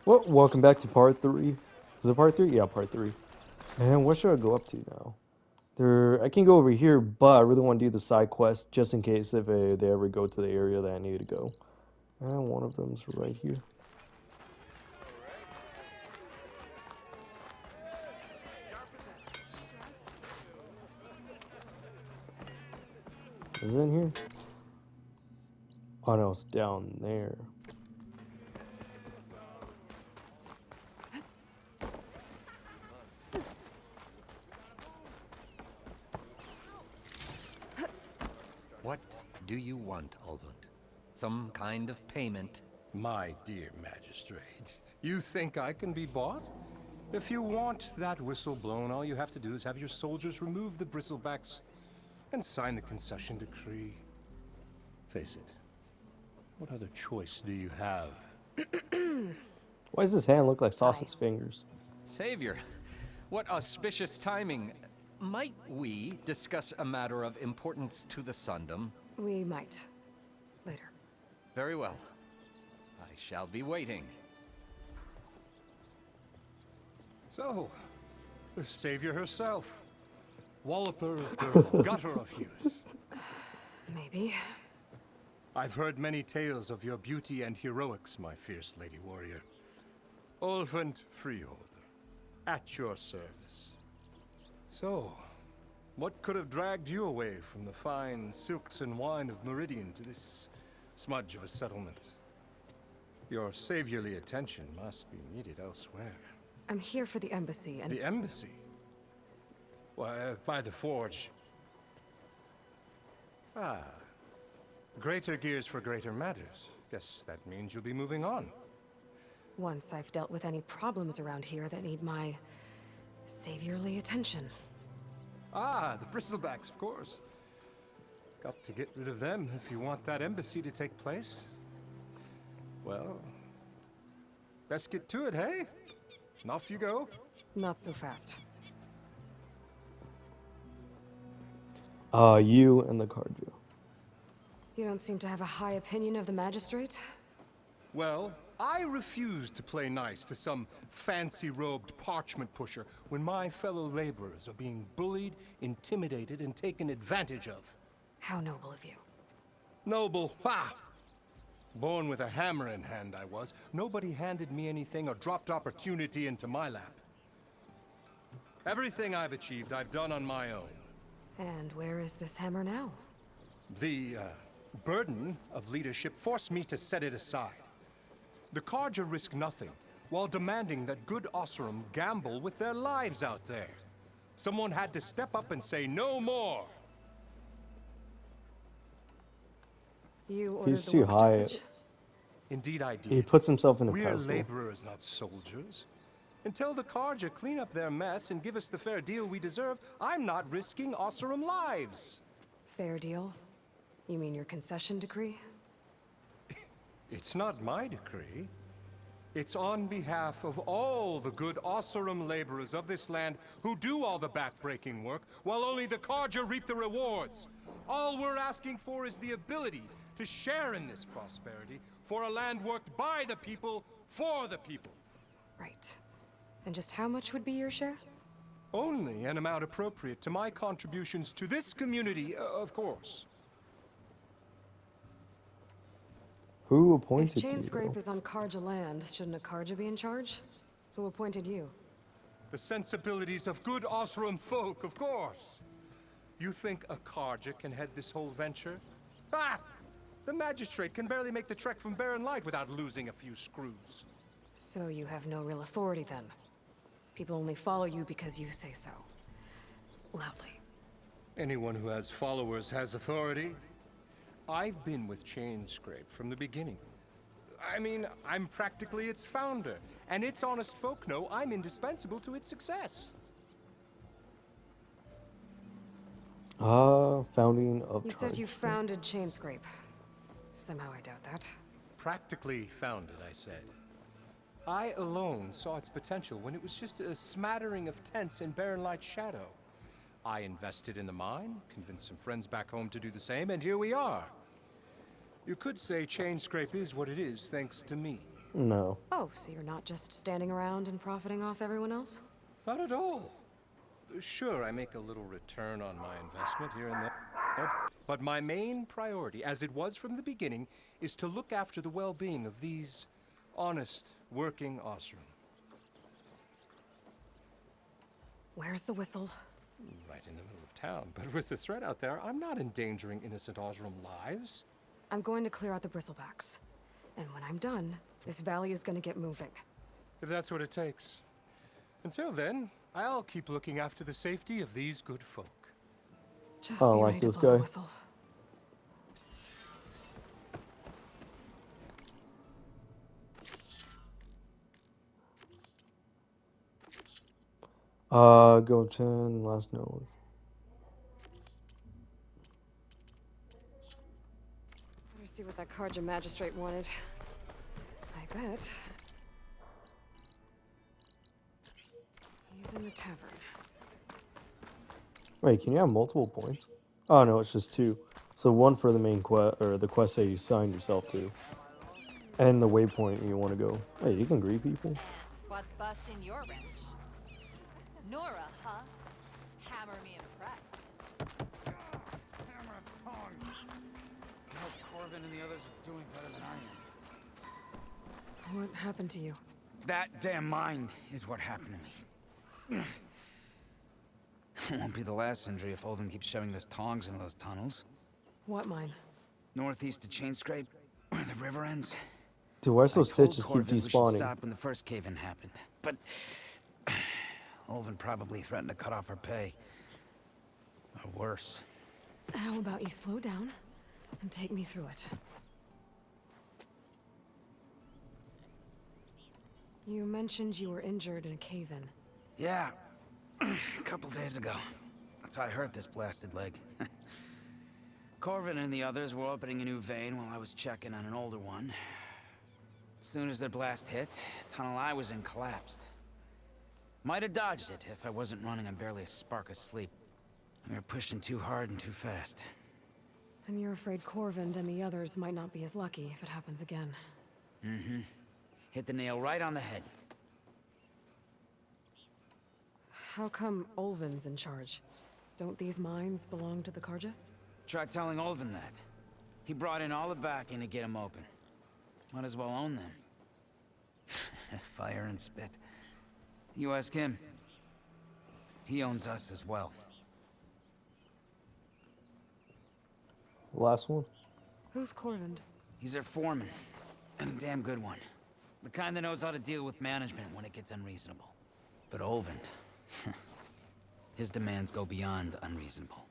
Well, welcome back to part three. Is it part three? Yeah, part three. And what should I go up to now? I can go over here, but I really want to do the side quest just in case if they ever go to the area that I need to go. And one of them's right here. Is it in here? Oh no, it's down there. What do you want, Ulvund? Some kind of payment? My dear magistrate, you think I can be bought? If you want that whistle blown, all you have to do is have your soldiers remove the bristlebacks and sign the concession decree. Face it, what other choice do you have? Why does his hand look like Hi. sausage fingers? Savior, what auspicious timing. Might we discuss a matter of importance to the Sundom? We might. Later. Very well. I shall be waiting. So, the savior herself. Walloper of the gutter of youth. Maybe. I've heard many tales of your beauty and heroics, my fierce lady warrior. Ulvund Freeholder, at your service. So, what could have dragged you away from the fine silks and wine of Meridian to this smudge of a settlement? Your saviorly attention must be needed elsewhere. I'm here for the embassy and... The embassy? Why, by the forge. Ah. Greater gears for greater matters. Guess that means you'll be moving on. Once I've dealt with any problems around here that need my... saviorly attention. Ah, the bristlebacks, of course. Got to get rid of them if you want that embassy to take place. Well, best get to it, hey? And off you go. Not so fast. You and the Cardio. You don't seem to have a high opinion of the magistrate? Well, I refuse to play nice to some fancy-robed parchment pusher when my fellow laborers are being bullied, intimidated, and taken advantage of. How noble of you. Noble, ha! Born with a hammer in hand, I was. Nobody handed me anything or dropped opportunity into my lap. Everything I've achieved, I've done on my own. And where is this hammer now? The burden of leadership forced me to set it aside. The Carja risk nothing, while demanding that good Osseram gamble with their lives out there. Someone had to step up and say no more. You ordered He's the too work high. stoppage? Indeed I did. He puts himself in a We're pedestal. laborers, not soldiers. Until the Carja clean up their mess and give us the fair deal we deserve, I'm not risking Osseram lives. Fair deal? You mean your concession decree? It's not my decree. It's on behalf of all the good Osseram laborers of this land who do all the backbreaking work, while only the Carja reap the rewards. All we're asking for is the ability to share in this prosperity for a land worked by the people, for the people. Right. And just how much would be your share? Only an amount appropriate to my contributions to this community, of course. Who If appointed you? Chainscrape is on Karja land, shouldn't a Karja be in charge? Who appointed you? The sensibilities of good Osram folk, of course. You think a Carja can head this whole venture? Ah! The magistrate can barely make the trek from Barren Light without losing a few screws. So you have no real authority then? People only follow you because you say so. Loudly. Anyone who has followers has authority. I've been with Chainscrape from the beginning. I mean, I'm practically its founder, and its honest folk know I'm indispensable to its success. Founding of You said Target. you founded Chainscrape. Somehow I doubt that. Practically founded, I said. I alone saw its potential when it was just a smattering of tents in Barren Light's shadow. I invested in the mine, convinced some friends back home to do the same, and here we are. You could say Chainscrape is what it is thanks to me. No. Oh, so you're not just standing around and profiting off everyone else? Not at all. Sure, I make a little return on my investment here and there, but my main priority, as it was from the beginning, is to look after the well-being of these honest, working Osram. Where's the whistle? Right in the middle of town, but with the threat out there, I'm not endangering innocent Osram lives. I'm going to clear out the bristlebacks. And when I'm done, this valley is gonna get moving. If that's what it takes. Until then, I'll keep looking after the safety of these good folk. Just I be don't ready like to this blow the guy. whistle. Go 10, last note. Better see what that Karja magistrate wanted. I bet. He's in the tavern. Wait, can you have multiple points? Oh no, it's just 2. So 1 for the main quest, or the quest that you signed yourself to. And the waypoint you want to go. Hey, you can greet people? What's busting your wrench? Nora, huh? Hammer me impressed. Hammer tongue. I hope Corbin and the others are doing better than I am. What happened to you? That damn mine is what happened to me. It won't be the last injury if Olvin keeps shoving those tongs into those tunnels. What mine? Northeast of Chain Scrape, where the river ends. Dude, why I does those told stitches keep Corbin we should despawning? stop when the first cave-in happened, but Olvin probably threatened to cut off her pay. Or worse. How about you slow down and take me through it? You mentioned you were injured in a cave-in. Yeah, a couple days ago. That's how I hurt this blasted leg. Corvin and the others were opening a new vein while I was checking on an older one. As soon as their blast hit, the tunnel I was in collapsed. Might have dodged it if I wasn't running on barely a spark of sleep. We were pushing too hard and too fast. And you're afraid Corvind and the others might not be as lucky if it happens again. Mm-hmm. Hit the nail right on the head. How come Olvin's in charge? Don't these mines belong to the Karja? Try telling Olvin that. He brought in all the backing to get them open. Might as well own them. Fire and spit. You ask him. He owns us as well. Last one? Who's Corvind? He's their foreman. And a damn good one. The kind that knows how to deal with management when it gets unreasonable. But Olvin, his demands go beyond unreasonable.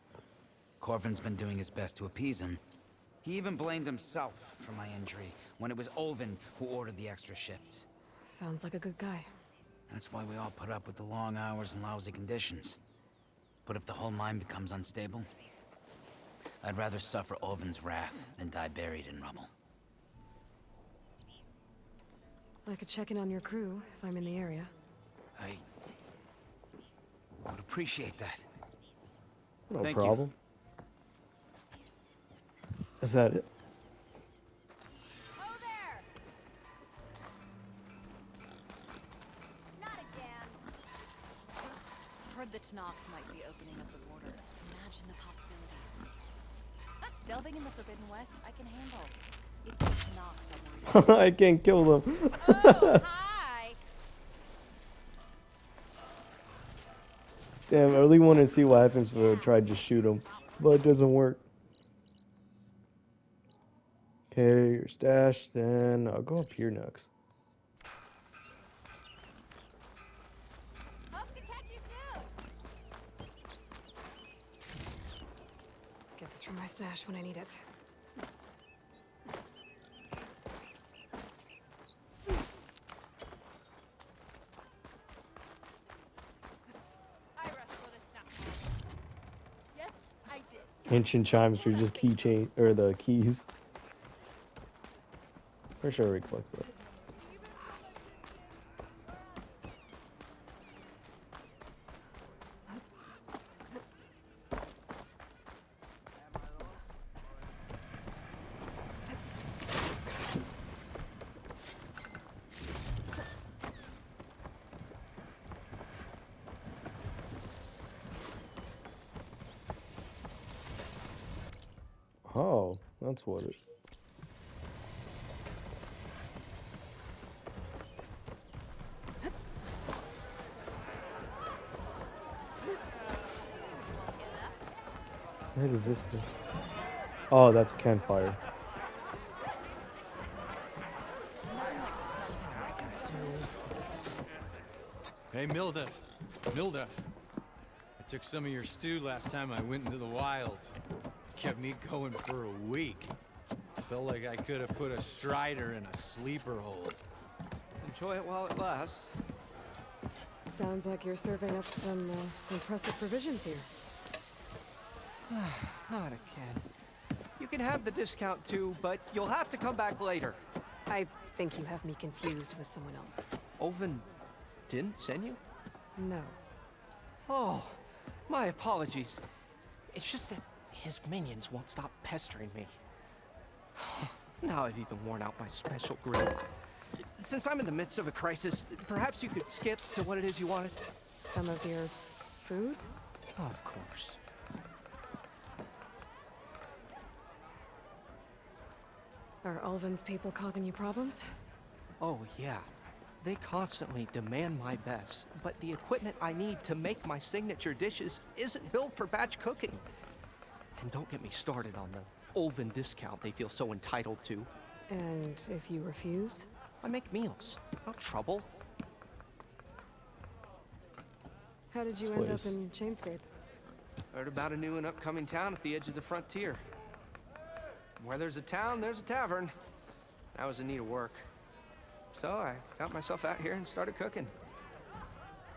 Corvin's been doing his best to appease him. He even blamed himself for my injury when it was Olvin who ordered the extra shifts. Sounds like a good guy. That's why we all put up with the long hours and lousy conditions. But if the whole mine becomes unstable, I'd rather suffer Olvin's wrath than die buried in rubble. I could check in on your crew if I'm in the area. I would appreciate that. No Thank you. problem. Is that it? Oh, there! Not again. Heard the Tanakh might be opening up the border. Imagine the possibilities. Delving in the Forbidden West, I can handle. It's the Tanakh that worries me. I can't kill them. Oh, hi! Damn, I really want to see what happens if I try to shoot him, but it doesn't work. Okay, your stash, then I'll go up here next. Hope to catch you soon! Get this from my stash when I need it. I wrestled a snap. Yes, I did. Ancient chimes are just keychain or the keys. For sure we collect that. That's what it. What is this thing? Oh, that's a campfire. Hey, Milda. Milda. I took some of your stew last time I went into the wilds. Kept me going for a week. Felt like I could have put a strider in a sleeper hole. Enjoy it while it lasts. Sounds like you're serving up some impressive provisions here. Not again. You can have the discount too, but you'll have to come back later. I think you have me confused with someone else. Olvin didn't send you? No. Oh, my apologies. It's just that his minions won't stop pestering me. Now I've even worn out my special grill. Since I'm in the midst of a crisis, perhaps you could skip to what it is you wanted? Some of your food? Of course. Are Ulvin's people causing you problems? Oh, yeah. They constantly demand my best, but the equipment I need to make my signature dishes isn't built for batch cooking. And don't get me started on the Ulvin discount they feel so entitled to. And if you refuse? I make meals, no trouble. How did you This end up place. in Chainscrape? Heard about a new and upcoming town at the edge of the frontier. Where there's a town, there's a tavern. I was in need of work. So I got myself out here and started cooking.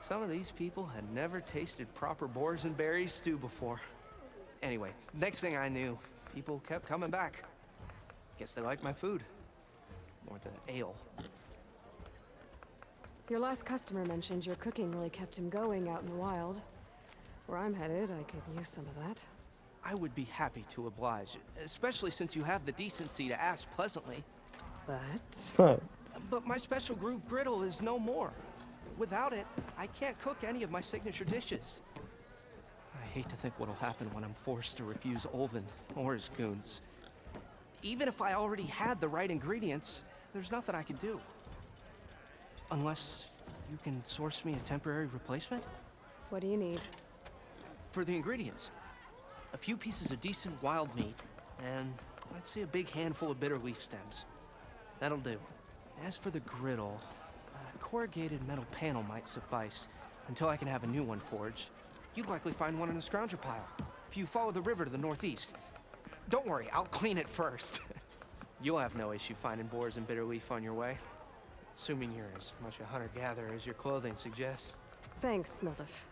Some of these people had never tasted proper boars and berries stew before. Anyway, next thing I knew, people kept coming back. Guess they liked my food. Or the ale. Your last customer mentioned your cooking really kept him going out in the wild. Where I'm headed, I could use some of that. I would be happy to oblige, especially since you have the decency to ask pleasantly. But... Huh. But my special groove griddle is no more. Without it, I can't cook any of my signature dishes. I hate to think what'll happen when I'm forced to refuse Olvin or his goons. Even if I already had the right ingredients, there's nothing I can do. Unless you can source me a temporary replacement? what do you need? For the ingredients, a few pieces of decent wild meat, and I'd say a big handful of bitter leaf stems. That'll do. As for the griddle, a corrugated metal panel might suffice until I can have a new one forged. You'd likely find one in a scrounger pile, if you follow the river to the northeast. Don't worry, I'll clean it first. You'll have no issue finding boars and bitter leaf on your way. Assuming you're as much a hunter-gatherer as your clothing suggests. Thanks, Mildif.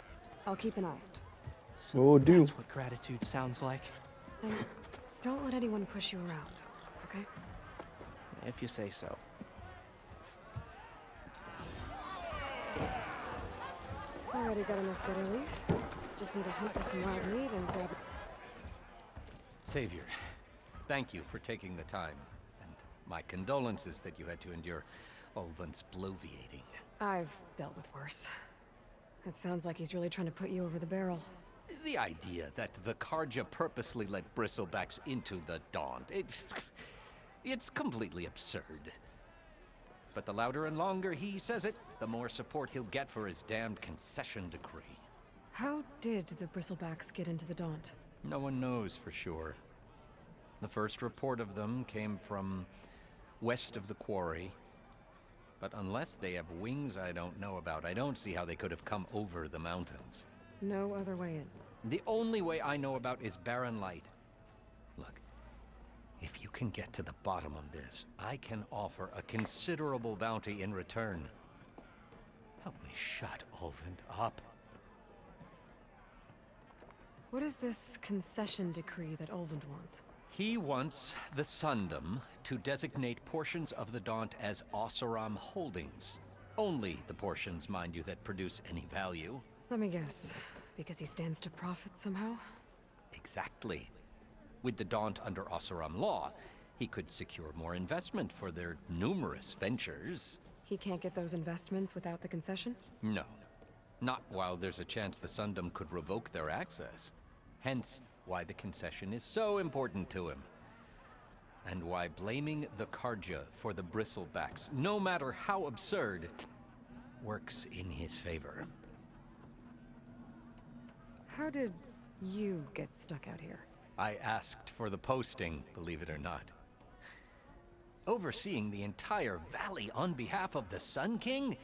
I'll keep an eye out. So Will do. that's what gratitude sounds like. And don't let anyone push you around, okay? If you say so. Already got enough bitter leaf. Just need to hunt for some wild meat and grab... Savior, thank you for taking the time. And my condolences that you had to endure Ulvin's bloviating. I've dealt with worse. It sounds like he's really trying to put you over the barrel. The idea that the Karja purposely let bristlebacks into the Daunt, it's completely absurd. But the louder and longer he says it, the more support he'll get for his damned concession decree. How did the bristlebacks get into the Daunt? No one knows for sure. The first report of them came from west of the quarry. But unless they have wings I don't know about, I don't see how they could have come over the mountains. No other way in. The only way I know about is barren light. Look, if you can get to the bottom of this, I can offer a considerable bounty in return. Help me shut Ulvin up. What is this concession decree that Ulvund wants? He wants the Sundom to designate portions of the Daunt as Oseram holdings. Only the portions, mind you, that produce any value. Let me guess. Because he stands to profit somehow? Exactly. With the Daunt under Oseram law, he could secure more investment for their numerous ventures. He can't get those investments without the concession? No. Not while there's a chance the Sundom could revoke their access. Hence, why the concession is so important to him. and why blaming the Karja for the bristlebacks, no matter how absurd, works in his favor. How did you get stuck out here? I asked for the posting, believe it or not. Overseeing the entire valley on behalf of the Sun King?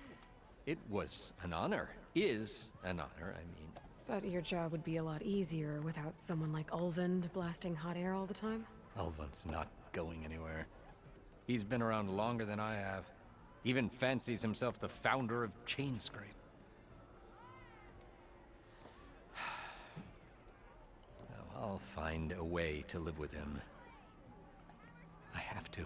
It was an honor. Is an honor, I mean. But your job would be a lot easier without someone like Ulvund blasting hot air all the time? Ulvund's not going anywhere. He's been around longer than I have. Even fancies himself the founder of Chainscrape. Now, I'll find a way to live with him. I have to.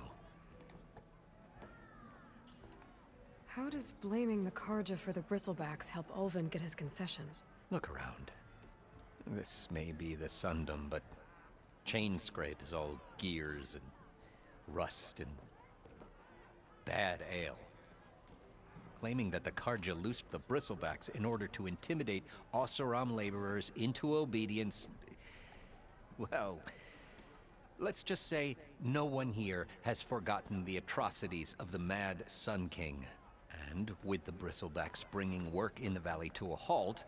How does blaming the Karja for the bristlebacks help Ulvund get his concession? Look around. This may be the Sundom, but Chainscrape is all gears and rust and bad ale. Claiming that the Karja loosed the bristlebacks in order to intimidate Oseram laborers into obedience. Well, let's just say no one here has forgotten the atrocities of the Mad Sun King. And with the bristlebacks bringing work in the valley to a halt,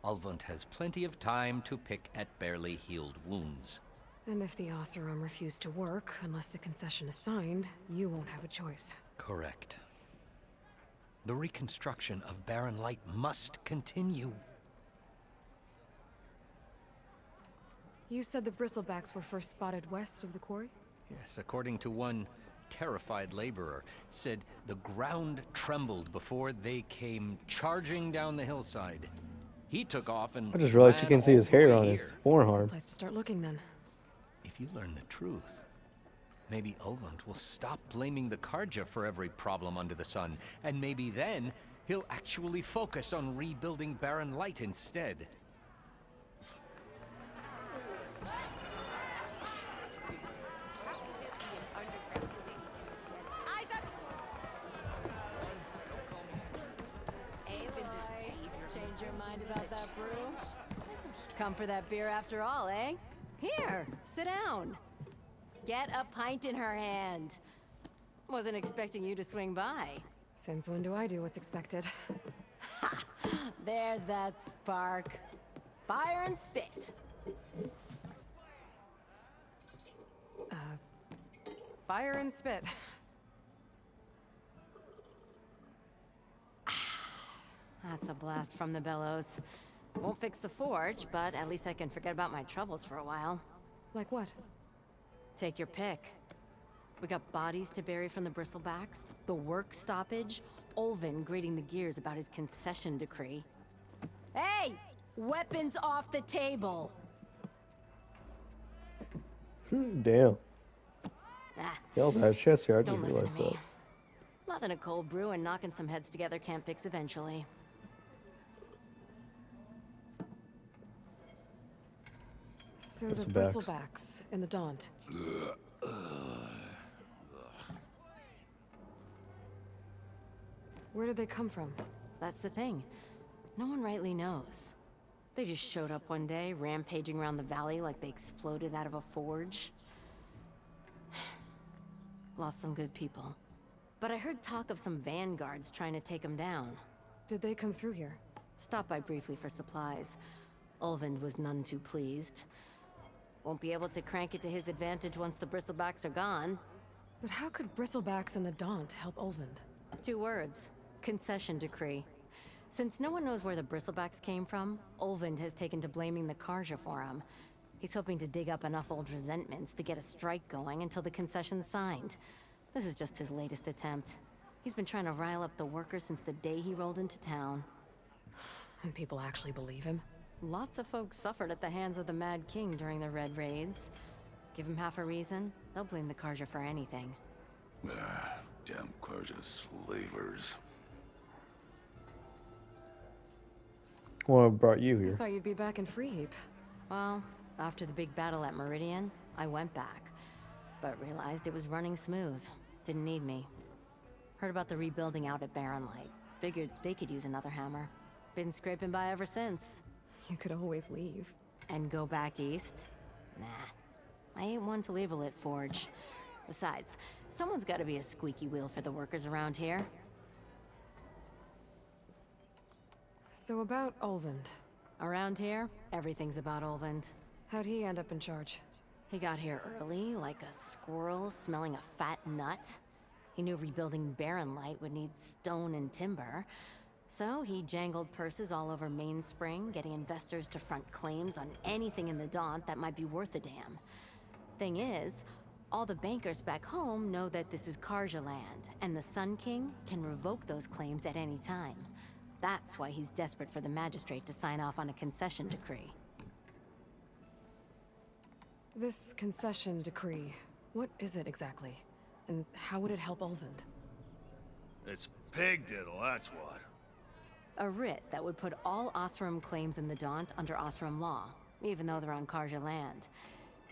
Ulvund has plenty of time to pick at barely healed wounds. And if the Oseram refuse to work, unless the concession is signed, you won't have a choice. Correct. The reconstruction of Barren Light must continue. You said the bristlebacks were first spotted west of the quarry? Yes, according to one terrified laborer, said the ground trembled before they came charging down the hillside. He took off and I just realized you ran can see all his the hair way on his here. forearm. Place to start looking then. If you learn the truth, maybe Ulvund will stop blaming the Karja for every problem under the sun, and maybe then he'll actually focus on rebuilding Barren Light instead. Change your mind about that brew? Come for that beer after all, eh? Here, sit down. Get a pint in her hand. Wasn't expecting you to swing by. Since when do I do what's expected? There's that spark. Fire and spit. Fire and spit. That's a blast from the bellows. Won't fix the forge, but at least I can forget about my troubles for a while. Like what? Take your pick. We got bodies to bury from the bristlebacks, the work stoppage, Ulvund grating the gears about his concession decree. Hey! Weapons off the table! Damn. Ah, He also has chest hair. I just don't listen realized to me. that. Nothing a cold brew and knocking some heads together can't fix eventually. So the Bristlebacks. bristlebacks in the Daunt. Where did they come from? That's the thing. No one rightly knows. They just showed up one day, rampaging around the valley like they exploded out of a forge. Lost some good people. But I heard talk of some vanguards trying to take them down. Did they come through here? Stopped by briefly for supplies. Ulvund was none too pleased. Won't be able to crank it to his advantage once the bristlebacks are gone. But how could bristlebacks in the Daunt help Ulvund? 2 words. Concession decree. Since no one knows where the bristlebacks came from, Ulvund has taken to blaming the Karja for him. He's hoping to dig up enough old resentments to get a strike going until the concession's signed. This is just his latest attempt. He's been trying to rile up the workers since the day he rolled into town. And people actually believe him? Lots of folks suffered at the hands of the Mad King during the Red Raids. Give him half a reason, they'll blame the Karja for anything. Ah, damn Karja slavers. What brought you I here? thought you'd be back in Freeheap. Well, after the big battle at Meridian, I went back. But realized it was running smooth. Didn't need me. Heard about the rebuilding out at Barren Light. Figured they could use another hammer. Been scraping by ever since. You could always leave. And go back east? Nah. I ain't one to leave a lit forge. Besides, someone's got to be a squeaky wheel for the workers around here. So about Olvend. Around here, everything's about Olvend. How'd he end up in charge? He got here early, like a squirrel smelling a fat nut. He knew rebuilding Barren Light would need stone and timber. So he jangled purses all over Mainspring, getting investors to front claims on anything in the Daunt that might be worth a damn. Thing is, all the bankers back home know that this is Karja land, and the Sun King can revoke those claims at any time. That's why he's desperate for the magistrate to sign off on a concession decree. This concession decree, what is it exactly? And how would it help Olvend? It's pig diddle, that's what. A writ that would put all Osram claims in the Daunt under Osram law, even though they're on Karja land.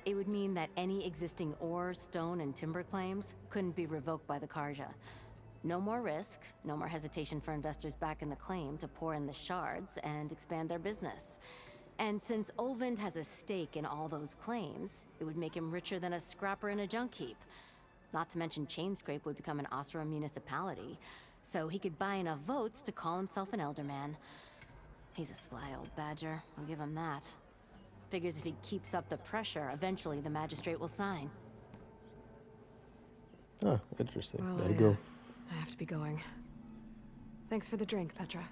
It would mean that any existing ore, stone, and timber claims couldn't be revoked by the Karja. No more risk, no more hesitation for investors back in the claim to pour in the shards and expand their business. And since Olvend has a stake in all those claims, it would make him richer than a scrapper in a junk heap. Not to mention Chainscrape would become an Osram municipality, so he could buy enough votes to call himself an elderman. He's a sly old badger, I'll give him that. Figures if he keeps up the pressure, eventually the magistrate will sign. Huh, interesting. Well, Gotta go. I have to be going. Thanks for the drink, Petra.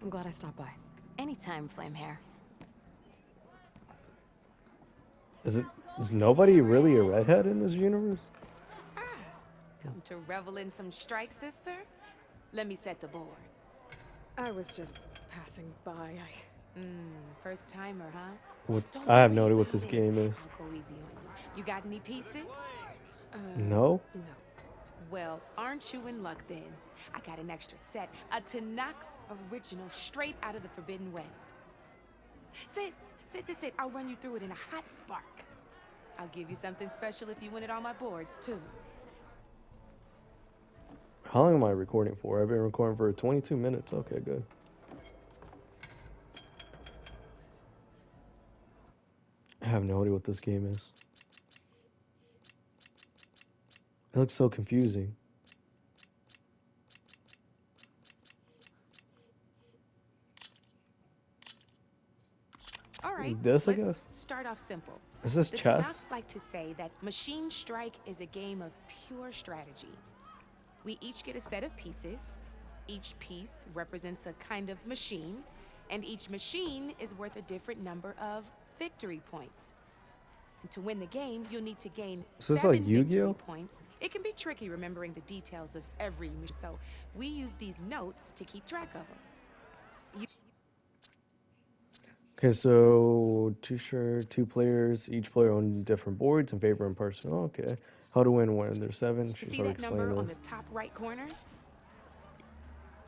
I'm glad I stopped by. Anytime, Flamehair. Is nobody really a redhead in this universe? Come to revel in some strike, sister? Let me set the board. I was just passing by. First timer, huh? Don't I have no worry idea what about this it. game is. I'll go easy on you. You got any pieces? No? No. Well, aren't you in luck then? I got an extra set, a Tanakh original, straight out of the Forbidden West. Sit. I'll run you through it in a hot spark. I'll give you something special if you win it on my boards, too. How long am I recording for? I've been recording for 22 minutes. Okay, good. I have no idea what this game is. It looks so confusing. All right, This, I let's guess? start off simple. Is this The chess? Tanakh like to say that Machine Strike is a game of pure strategy. We each get a set of pieces. Each piece represents a kind of machine, and each machine is worth a different number of victory points. And to win the game, you'll need to gain Is this 7 like Yu-Gi-Oh? victory points. It can be tricky remembering the details of every machine, so we use these notes to keep track of them. Okay, so two players, each player on different boards in favor in person. Oh, okay. How to win when there's 7. She's See already that number explained on the this. top right corner?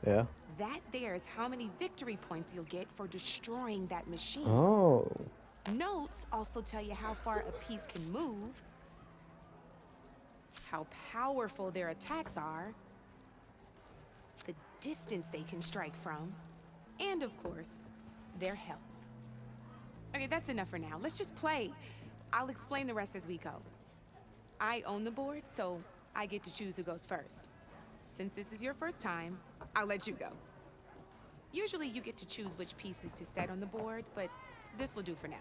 Yeah. That there is how many victory points you'll get for destroying that machine. Oh. Notes also tell you how far a piece can move, how powerful their attacks are, the distance they can strike from, and of course, their health. Okay, that's enough for now. Let's just play. I'll explain the rest as we go. I own the board, so I get to choose who goes first. Since this is your first time, I'll let you go. Usually you get to choose which pieces to set on the board, but this will do for now.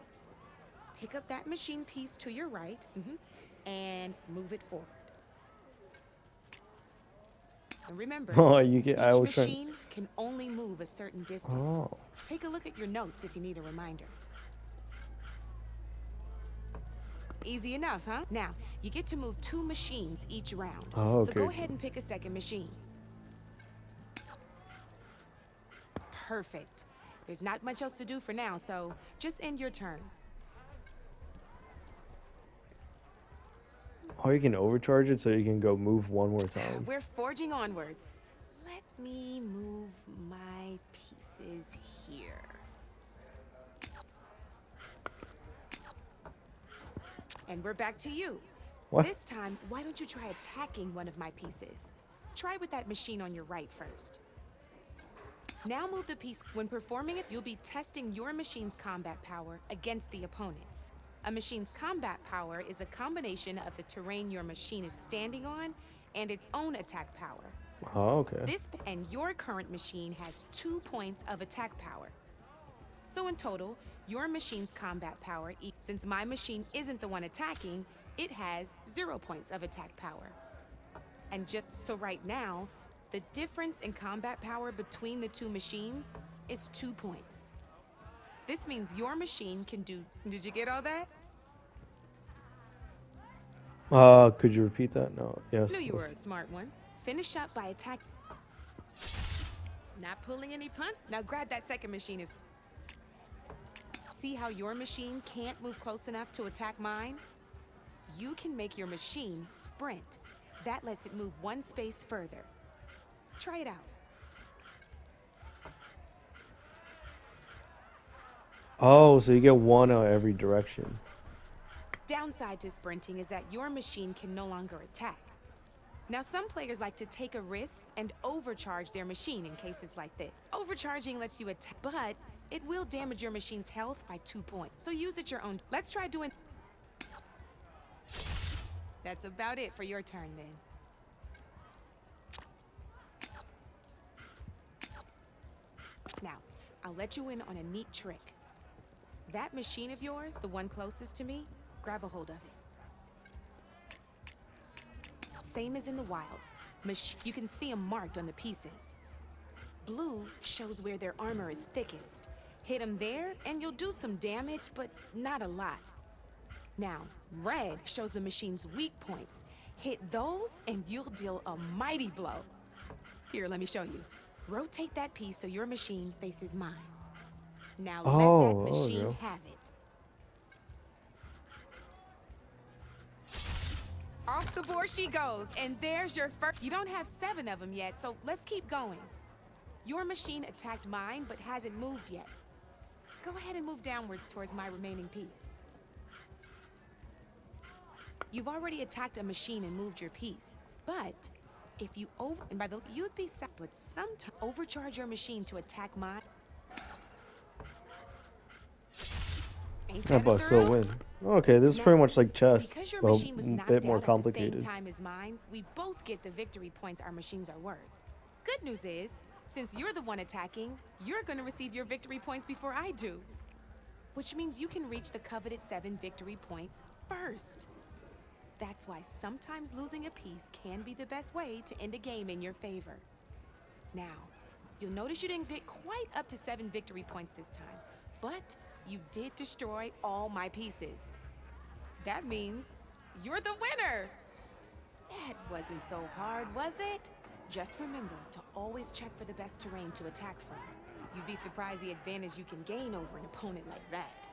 Pick up that machine piece to your right, and move it forward. And remember, Oh, you get. I each was trying. machine can only move a certain distance. Oh. Take a look at your notes if you need a reminder. Easy enough, huh? Now, you get to move 2 machines each round. Oh, so go okay. ahead and pick a second machine. Perfect. There's not much else to do for now, so just end your turn. Or you can overcharge it so you can go move one more time. We're forging onwards. Let me move my pieces here. And we're back to you. What? This time, why don't you try attacking one of my pieces? Try with that machine on your right first. Now move the piece. When performing it, you'll be testing your machine's combat power against the opponent's. A machine's combat power is a combination of the terrain your machine is standing on and its own attack power. Oh, okay. This and your current machine has 2 points of attack power. So in total, your machine's combat power, since my machine isn't the one attacking, it has 0 points of attack power. And just so right now, the difference in combat power between the two machines is 2 points. This means your machine can do... Did you get all that? Could you repeat that? No. Yes. Knew you were a smart one. Finish up by attack. Not pulling any punch. Now grab that second machine. See how your machine can't move close enough to attack mine? You can make your machine sprint. That lets it move 1 space further. Try it out. Oh, so you get one out every direction. Downside to sprinting is that your machine can no longer attack. Now, some players like to take a risk and overcharge their machine in cases like this. Overcharging lets you attack, but it will damage your machine's health by 2 points. So use it your own. Let's try doing... That's about it for your turn, then. Now, I'll let you in on a neat trick. That machine of yours, the one closest to me, grab a hold of it. Same as in the wilds. You can see them marked on the pieces. Blue shows where their armor is thickest. Hit them there, and you'll do some damage, but not a lot. Now, red shows the machine's weak points. Hit those, and you'll deal a mighty blow. Here, let me show you. Rotate that piece so your machine faces mine. Now let that machine have it. Off the board she goes, and there's your first. You don't have 7 of them yet, so let's keep going. Your machine attacked mine, but hasn't moved yet. Go ahead and move downwards towards my remaining piece. You've already attacked a machine and moved your piece, but if you and by the you'd be set, but sometimes overcharge your machine to attack mine. Yeah, but still win. Okay, this is pretty much like chess, because your but machine was a knocked bit more out complicated. at the same time as mine, we both get the victory points our machines are worth. Good news is, since you're the one attacking, you're going to receive your victory points before I do. Which means you can reach the coveted 7 victory points first. That's why sometimes losing a piece can be the best way to end a game in your favor. Now, you'll notice you didn't get quite up to 7 victory points this time, but you did destroy all my pieces. That means you're the winner! That wasn't so hard, was it? Just remember to always check for the best terrain to attack from. You'd be surprised the advantage you can gain over an opponent like that.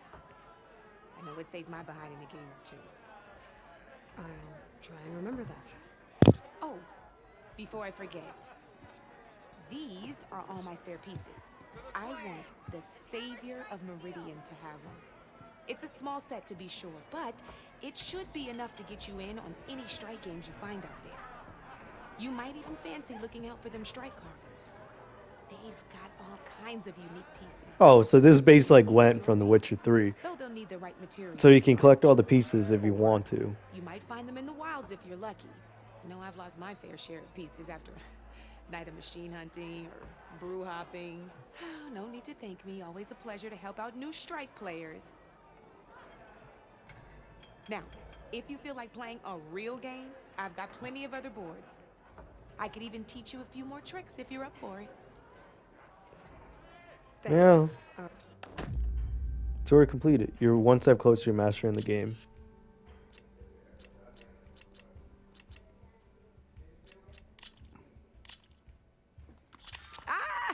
I know it saved my behind in a game or 2. I'll try and remember that. Oh, before I forget, these are all my spare pieces. I want the Savior of Meridian to have them. It's a small set to be sure, but it should be enough to get you in on any strike games you find out there. You might even fancy looking out for them strike carvers. They've got all kinds of unique pieces. Oh, so this is based like Lent from The Witcher 3. Though they'll need the right materials. So you can collect all the pieces if you want to. You might find them in the wilds if you're lucky. I know I've lost my fair share of pieces after a night of machine hunting or brew hopping. No need to thank me. Always a pleasure to help out new strike players. Now, if you feel like playing a real game, I've got plenty of other boards. I could even teach you a few more tricks if you're up for it. Thanks. Yeah. Tour completed. You're one step closer to mastering the game.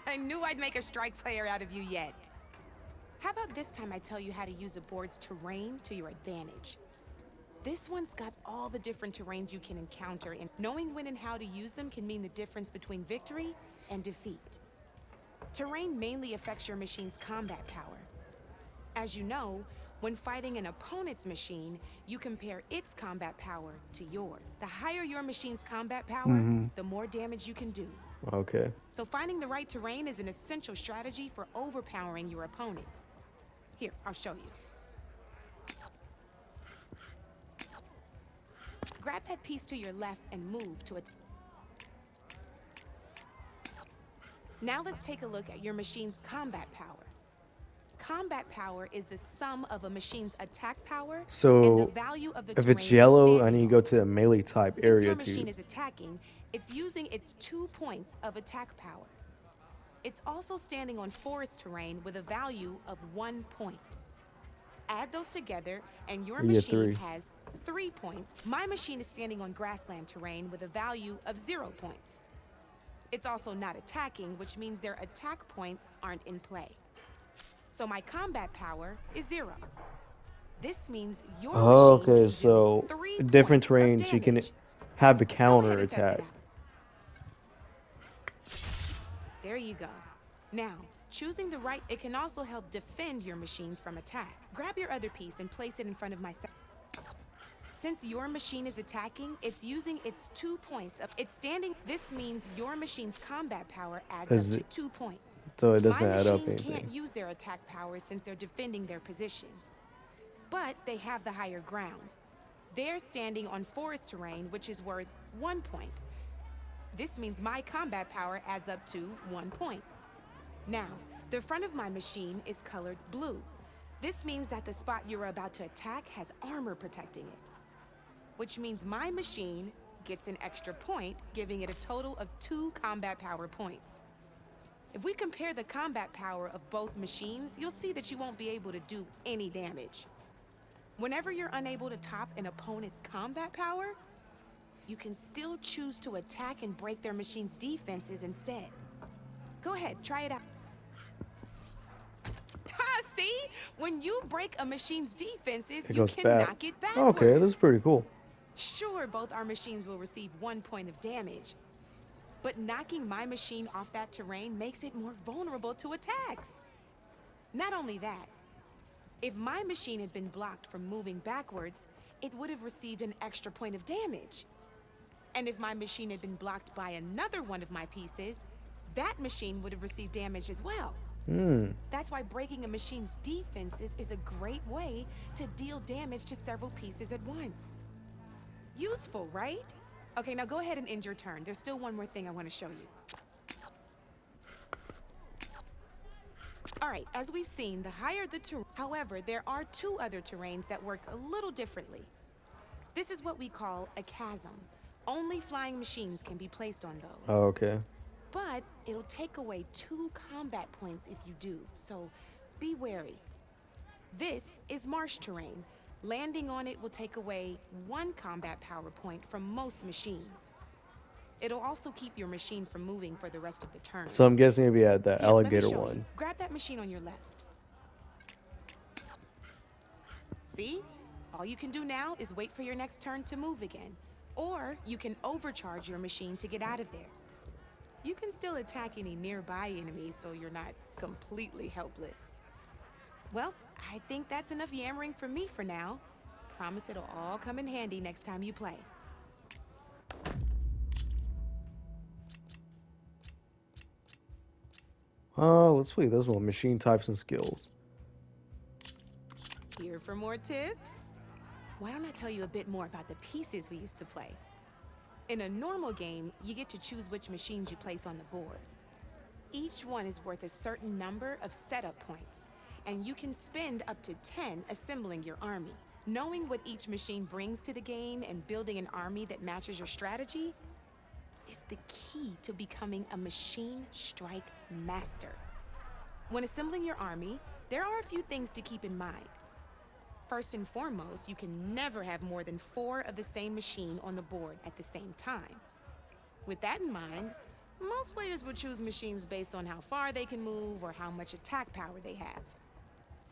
I knew I'd make a strike player out of you yet. How about this time I tell you how to use a board's terrain to your advantage? This one's got all the different terrains you can encounter, and knowing when and how to use them can mean the difference between victory and defeat. Terrain mainly affects your machine's combat power. As you know, when fighting an opponent's machine, you compare its combat power to yours. The higher your machine's combat power, the more damage you can do. Okay. So finding the right terrain is an essential strategy for overpowering your opponent. Here, I'll show you. Grab that piece to your left and move to it. Now let's take a look at your machine's combat power. Combat power is the sum of a machine's attack power and the So value of the if terrain it's yellow, I standing need to on. go to a melee type Since area your machine too. is attacking, it's using its 2 points of attack power. It's also standing on forest terrain with a value of 1 point. Add those together, and your You get machine 3. has 3 points. My machine is standing on grassland terrain with a value of 0 points. It's also not attacking, which means their attack points aren't in play. So my combat power is 0. This means your Oh, machine okay, can so do 3 different points of terrains you can damage. have a Go counter ahead and test it attack. out. There you go. Now, choosing the right, it can also help defend your machines from attack. Grab your other piece and place it in front of my set. Since your machine is attacking, it's using its 2 points of it's standing. This means your machine's combat power adds up to 2 points. So it doesn't My add up machine can't anything. use their attack power since they're defending their position. But they have the higher ground. They're standing on forest terrain, which is worth 1 point. This means my combat power adds up to 1 point. Now, the front of my machine is colored blue. This means that the spot you're about to attack has armor protecting it, which means my machine gets an extra point, giving it a total of 2 combat power points. If we compare the combat power of both machines, you'll see that you won't be able to do any damage. Whenever you're unable to top an opponent's combat power, you can still choose to attack and break their machine's defenses instead. Go ahead, try it out. Ha, see? When you break a machine's defenses, It you goes can back. knock it backwards. Okay, that's pretty cool. Sure, both our machines will receive 1 point of damage, but knocking my machine off that terrain makes it more vulnerable to attacks. Not only that, if my machine had been blocked from moving backwards, it would have received an extra point of damage. And if my machine had been blocked by another one of my pieces, that machine would have received damage as well. That's why breaking a machine's defenses is a great way to deal damage to several pieces at once. Useful, right? Okay, now go ahead and end your turn. There's still one more thing I want to show you. All right, as we've seen, the higher the terrain. However, there are 2 other terrains that work a little differently. This is what we call a chasm. Only flying machines can be placed on those. Oh, okay. But it'll take away 2 combat points if you do, so be wary. This is marsh terrain. Landing on it will take away 1 combat power point from most machines. It'll also keep your machine from moving for the rest of the turn. So I'm guessing if you had that Here, let me alligator show one. you. Grab that machine on your left. See? All you can do now is wait for your next turn to move again. Or you can overcharge your machine to get out of there. You can still attack any nearby enemies so you're not completely helpless. Well, I think that's enough yammering from me for now. Promise it'll all come in handy next time you play. Let's play this one, machine types and skills. Here for more tips? Why don't I tell you a bit more about the pieces we used to play? In a normal game, you get to choose which machines you place on the board. Each one is worth a certain number of setup points, and you can spend up to 10 assembling your army. Knowing what each machine brings to the game and building an army that matches your strategy is the key to becoming a machine strike master. When assembling your army, there are a few things to keep in mind. First and foremost, you can never have more than 4 of the same machine on the board at the same time. With that in mind, most players would choose machines based on how far they can move or how much attack power they have.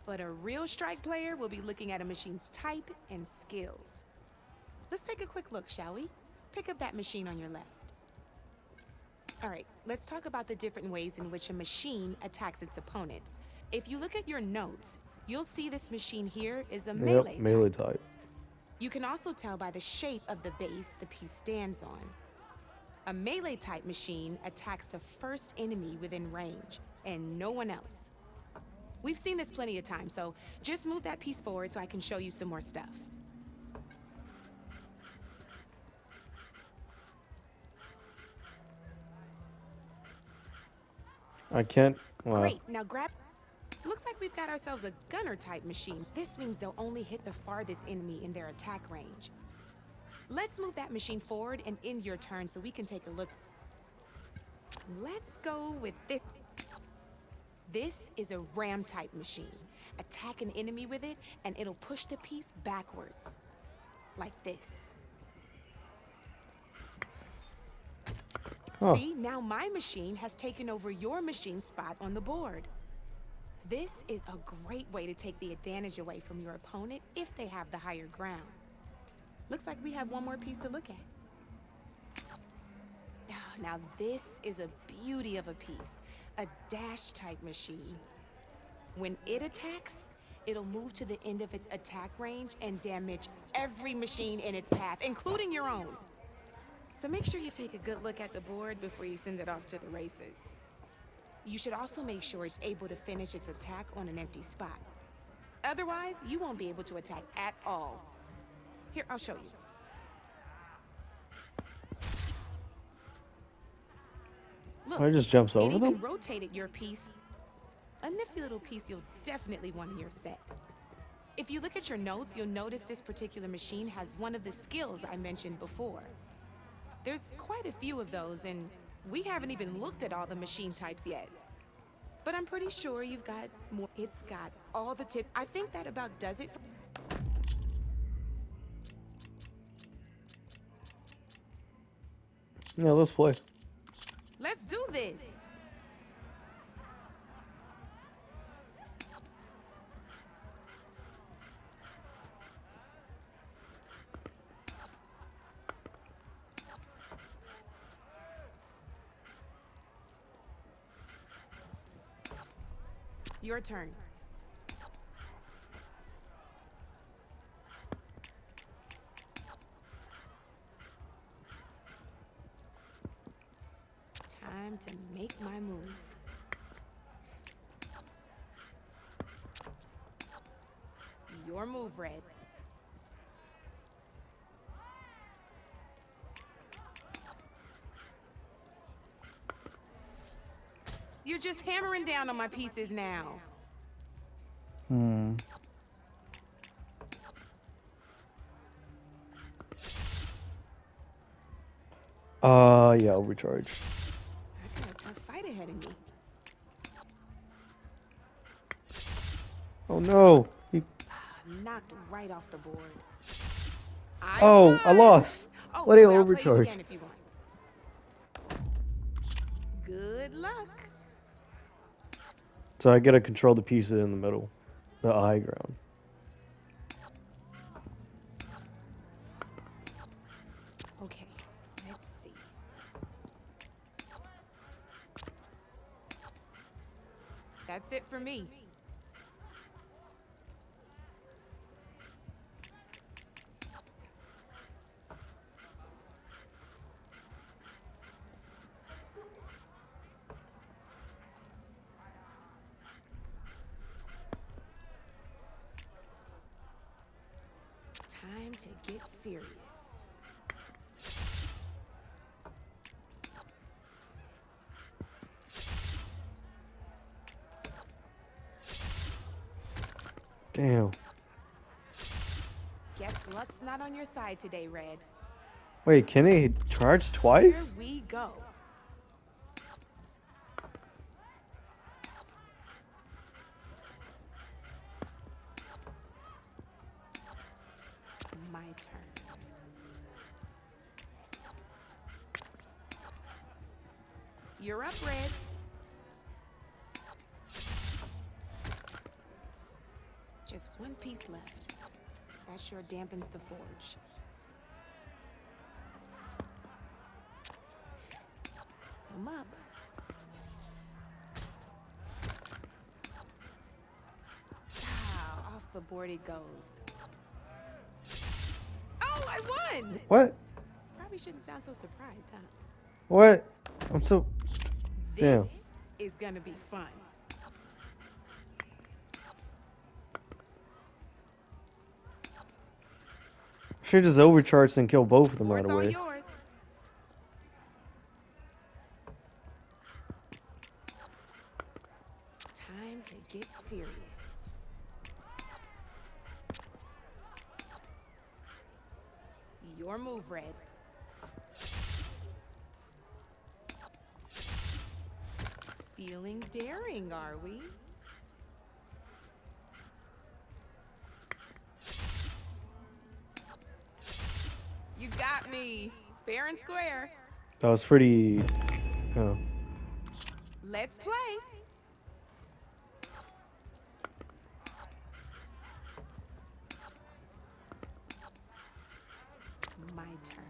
But a real strike player will be looking at a machine's type and skills. Let's take a quick look, shall we? Pick up that machine on your left. All right, let's talk about the different ways in which a machine attacks its opponents. If you look at your notes, you'll see this machine here is a melee type. You can also tell by the shape of the base the piece stands on. A melee type machine attacks the first enemy within range, and no one else. We've seen this plenty of times, so just move that piece forward so I can show you some more stuff. I can't. Wow. Great, now grab... Looks like we've got ourselves a gunner-type machine. This means they'll only hit the farthest enemy in their attack range. Let's move that machine forward and end your turn so we can take a look. Let's go with this. This is a ram-type machine. Attack an enemy with it, and it'll push the piece backwards. Like this. Oh. See, now my machine has taken over your machine's spot on the board. This is a great way to take the advantage away from your opponent if they have the higher ground. Looks like we have one more piece to look at. Now this is a beauty of a piece, a dash-type machine. When it attacks, it'll move to the end of its attack range and damage every machine in its path, including your own. So make sure you take a good look at the board before you send it off to the races. You should also make sure it's able to finish its attack on an empty spot. Otherwise, you won't be able to attack at all. Here, I'll show you. Look, Oh, it just jumps over it even them? rotated your piece. A nifty little piece you'll definitely want in your set. If you look at your notes, you'll notice this particular machine has one of the skills I mentioned before. There's quite a few of those, and we haven't even looked at all the machine types yet. But I'm pretty sure you've got more. It's got all the tips. I think that about does it for... Yeah, let's play. Let's do this. Your turn. Time to make my move. Your move, Red. You're just hammering down on my pieces now. Yeah, I'll recharge. I got a tough fight ahead of me. Oh no! Knocked right off the board. I won! lost. Oh, Let it I'll play you overcharge. again if you want. Good luck. So I gotta control the pieces in the middle, the high ground. Okay, let's see. That's it for me. Time to get serious. Damn. Guess luck's not on your side today, Red. Wait, can they charge twice? Here we go. My turn. You're up, Red. Just one piece left. That sure dampens the forge. I'm up. Off the board it goes. Oh, I won! What? Probably shouldn't sound so surprised, huh? What? I'm so... Damn. This is gonna be fun. Should just overcharge and kill both of them right Board's all away. yours. Time to get serious. Your move, Red. Feeling daring, are we? You got me. Fair and square. That was pretty. Oh. Let's play. My turn.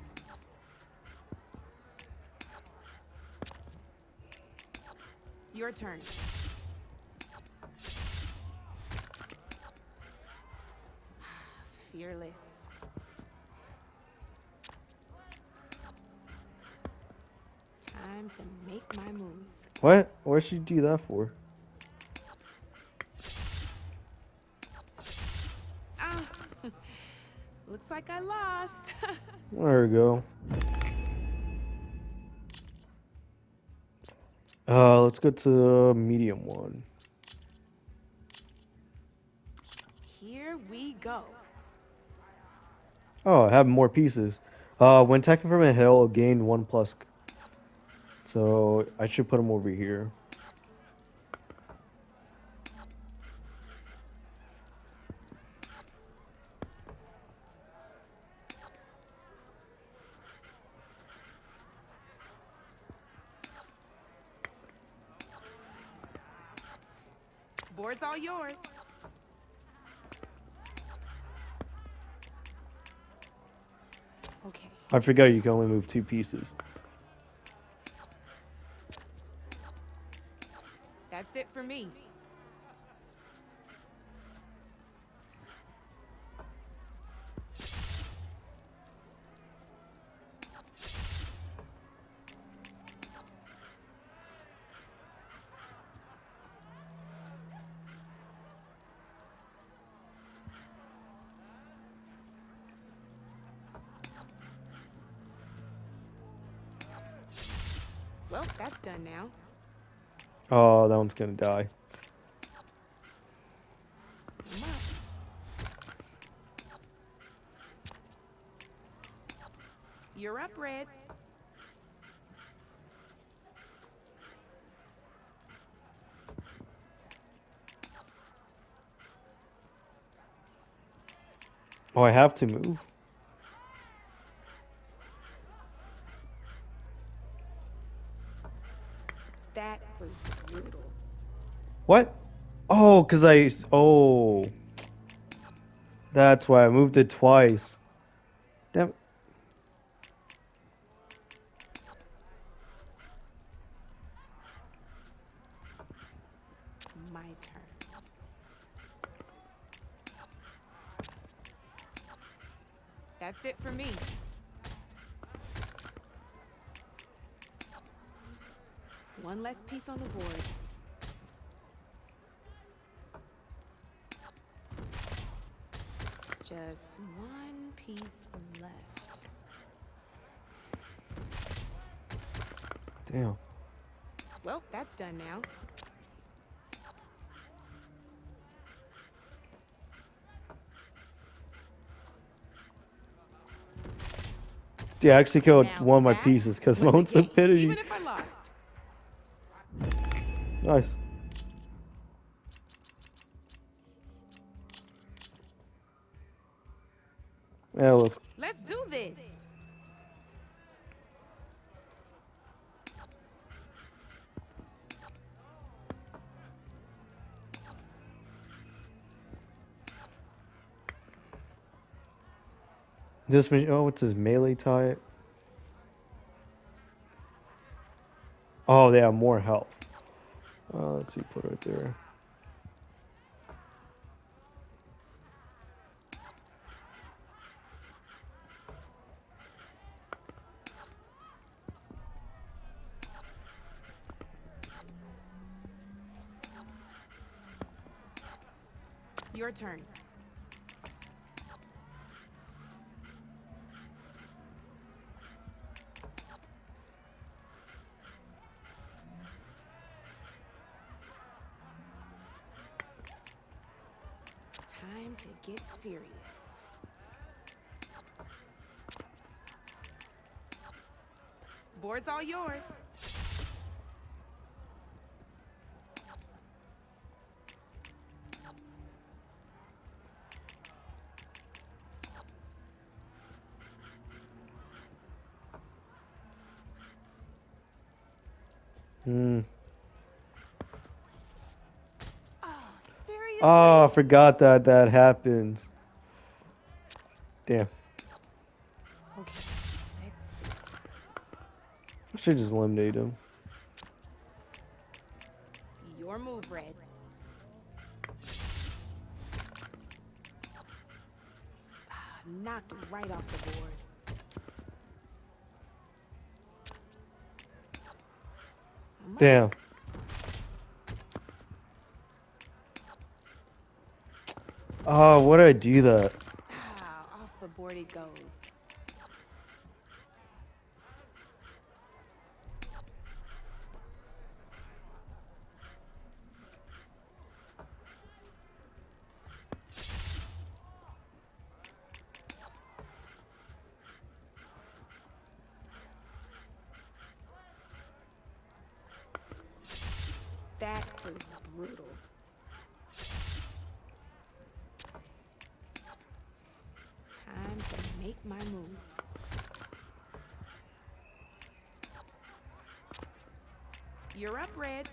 Your turn. Fearless. Time to make my move. What? What should you do that for? Ah, looks like I lost. There we go. Let's go to the medium one. Here we go. Oh, I have more pieces. When attacking from a hill, gain 1+. So I should put them over here. Board's all yours. Okay. I forgot you can only move 2 pieces. That's it for me. Well, that's done now. Oh, that one's gonna die. Come on. You're up, Red. Oh, I have to move. That was brutal. What? Oh, because I... Oh. That's why I moved it twice. Damn. My turn. That's it for me. One less piece on the board. Just one piece left. Damn. Well, that's done now. Yeah, I actually killed Now one of my that pieces because of was my a own game, stupidity. even if I lost. Nice. Yeah, Let's do this. this... Oh, what's his melee type? Oh, they have more health. Let's see, put it right there. Your turn. get serious. Board's all yours. Hmm. Oh, seriously? Oh, I forgot that that happens. Damn. Okay, let's see. I should just eliminate him. Your move, Red. Knocked right off the board. Damn. Oh, what did I do that? Off the board it goes. That was brutal. Time to make my move. You're up, Red.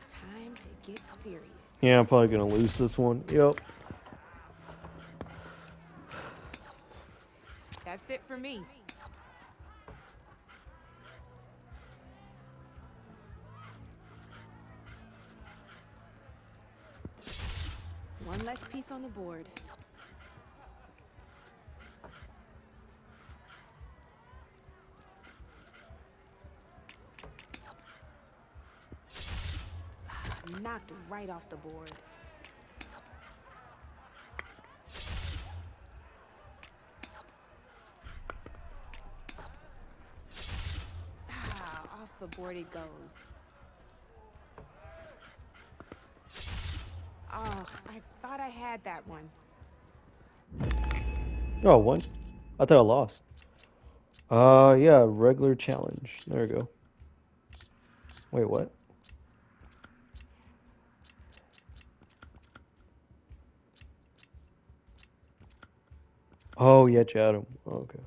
Time to get serious. Yeah, I'm probably gonna lose this one. Yep. That's it for me. One less piece on the board. Knocked right off the board. Off the board it goes. Oh, I thought I had that one. Oh, one. I thought I lost. Yeah, regular challenge. There we go. Wait, what? Oh, yeah, Chatham. Okay.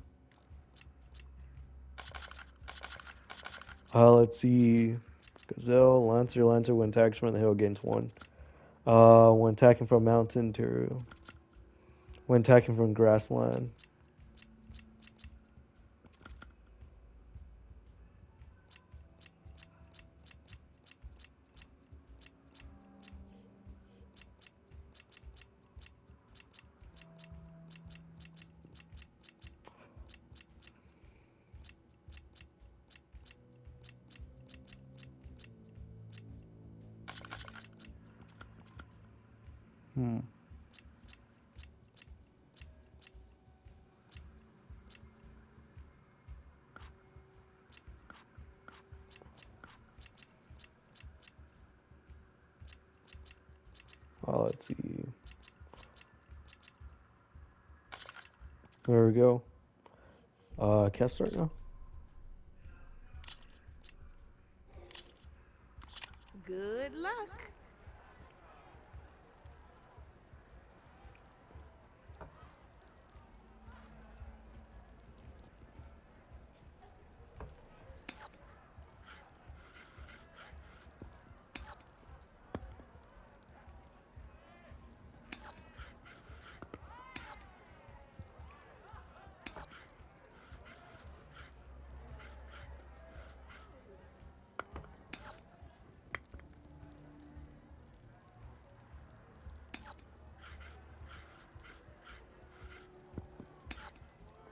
Let's see. Gazelle, Lancer, when attacking from the hill gains one. When attacking from mountain to... When attacking from grassland. Hmm. Let's see. There we go. Can I start now? Good luck.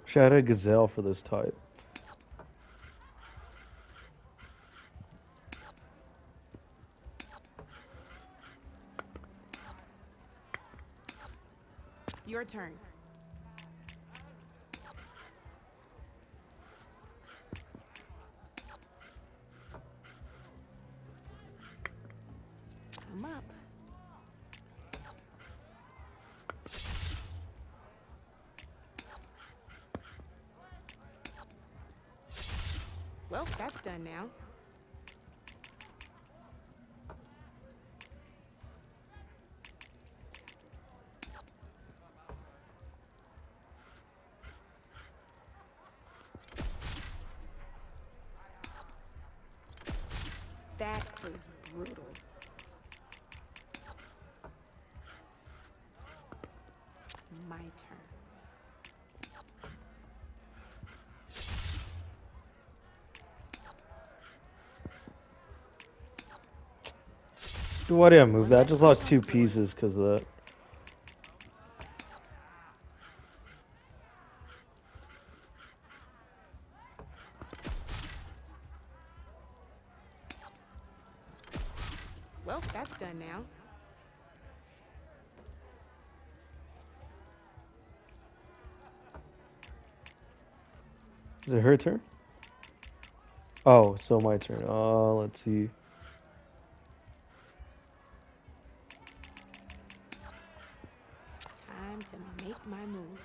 Should have had a gazelle for this type. Your turn. I'm up. Well, that's done now. That was brutal. My turn. Why did I move that? I just lost 2 pieces because of that. Well, that's done now. Is it her turn? Oh, so my turn. Let's see. Time to make my move.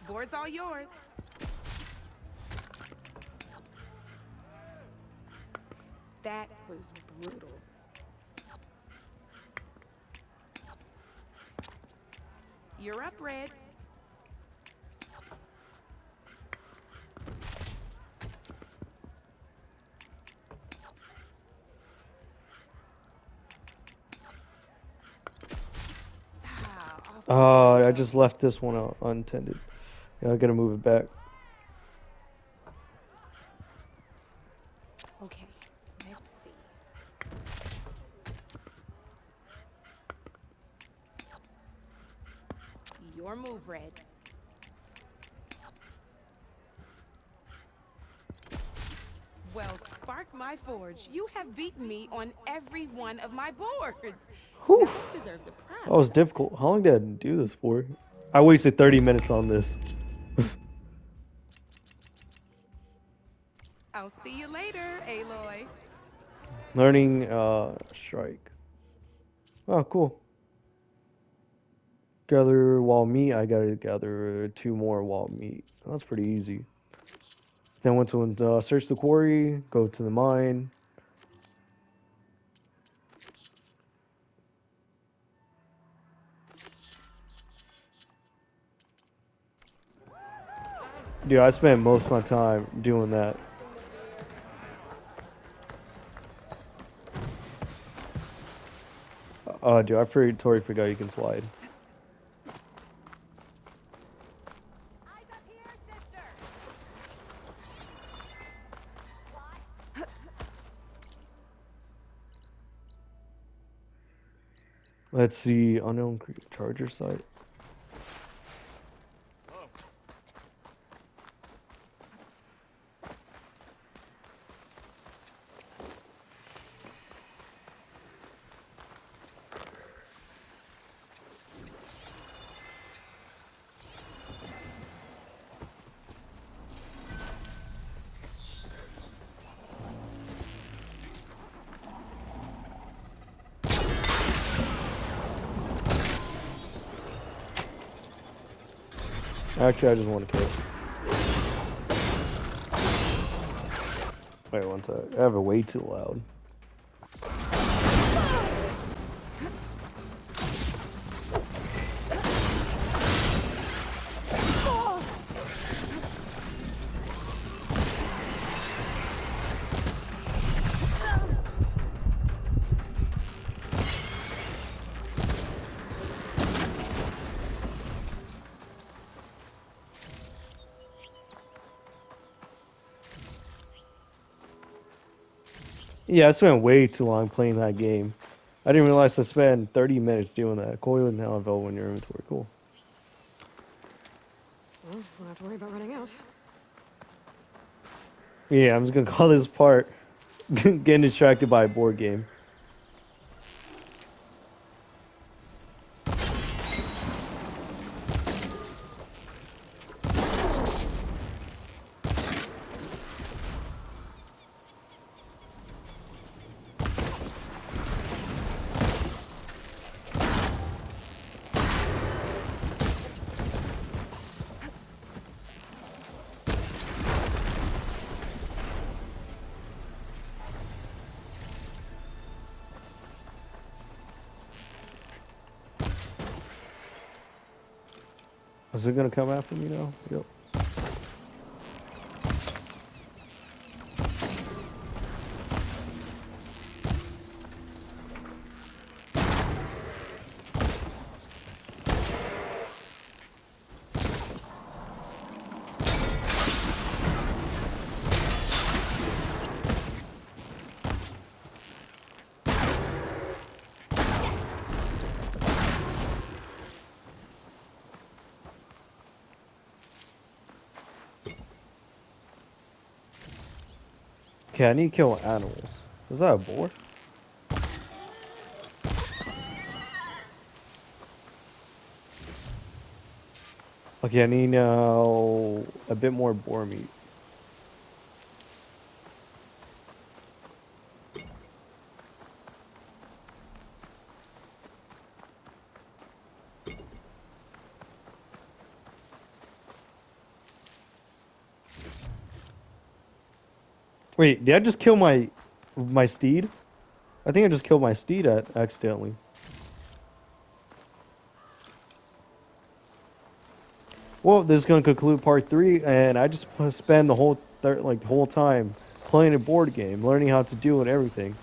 Board's all yours. That was brutal. You're up, Red. I just left this one out untended. Yeah, I gotta move it back. Okay, let's see. Your move, Red. Well, spark my forge. You have beaten me on every one of my boards. Whew. Now, that deserves a prize. That was difficult. How long did I do this for? I wasted 30 minutes on this. I'll see you later, Aloy. Learning strike. Oh, cool. Gather wall meat. I gotta gather 2 more wall meat. That's pretty easy. Then once I search the quarry, go to the mine. Dude, I spent most of my time doing that. Dude, I totally forgot you can slide. Let's see, unknown charger site. Actually, I just want to kill it. Wait one sec. I have it way too loud. Yeah, I spent way too long playing that game. I didn't realize I spent 30 minutes doing that. Coil and now available in your inventory. Cool. Well, don't have to worry about running out. Yeah, I'm just gonna call this part getting distracted by a board game. Is it gonna come after me now? Yep. Okay, I need to kill animals. Is that a boar? Okay, I need now a bit more boar meat. Wait, did I just kill my steed? I think I just killed my steed accidentally. Well, this is gonna conclude part 3, and I just spend the whole the whole time playing a board game, learning how to do it and everything.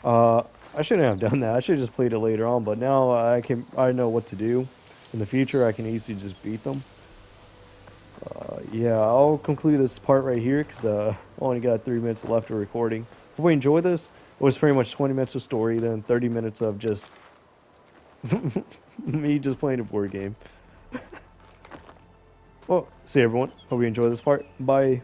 I shouldn't have done that. I should have just played it later on. But now I know what to do. In the future, I can easily just beat them. Yeah, I'll conclude this part right here because I only got 3 minutes left of recording. Hope you enjoyed this. It was pretty much 20 minutes of story, then 30 minutes of just me just playing a board game. Well, see everyone. Hope you enjoyed this part. Bye.